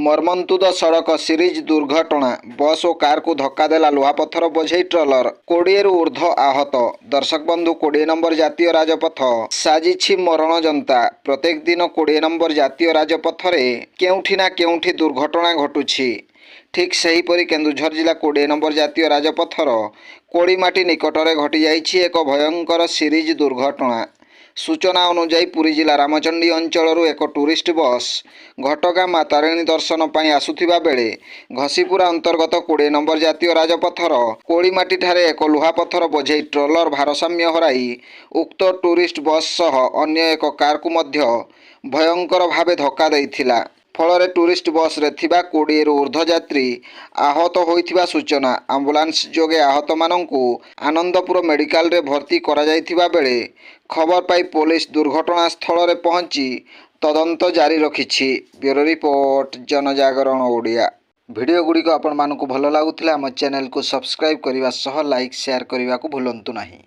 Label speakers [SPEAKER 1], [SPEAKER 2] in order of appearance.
[SPEAKER 1] मर्मन्तुद सड़क सीरीज दुर्घटना बस और कार को धक्का देला लुहापथर बोझई ट्रलर 20 रु ऊर्ध्व आहत। दर्शक बंधु 20 नंबर जातीय राजपथ साजिछि मरण जनता। प्रत्येक दिन 20 नंबर जातीय राजपथ केउठी ना केउठी दुर्घटना घटुछि। ठीक सेहीपरि केन्दुझर जिला 20 नंबर जातीय राजपथर कोड़ीमाटी निकटरे घटी जाइछि एक भयंकर सीरीज दुर्घटना। सूचना अनुजाई पुरी जिला रामचंडी अंचल एक टूरिस्ट बस घटगाँ माँ तारिणी दर्शन पर आसुथिबा बेले घसीपुरा अंतर्गत 20 नंबर जातीय राजपथर कोड़ीमाटी ठारे एक लुहापथर बोझई ट्रलर भारसाम्य हराई उक्त टूरिस्ट बस सह अन्य एक कार को मध्य भयंकर भावे धक्का देइथिला। फल टूरिस्ट बस रे थिबा 20 रु ऊर्ध्व यात्री आहत होइथिबा सूचना। आम्बुलांस जोगे आहत मानंकु आनंदपुर मेडिकल रे भर्ती करा जाइथिबा बेले खबर पाई पुलिस दुर्घटना स्थल रे पहुंची तदंत जारी रखिछि। ब्यूरो रिपोर्ट जनजागरण ओडिया। वीडियो गुड़िक आपण मानकु भल लागुथिला हम चैनल को सब्सक्राइब करिवा सह लाइक शेयर करिवा को भूलंतु नाही।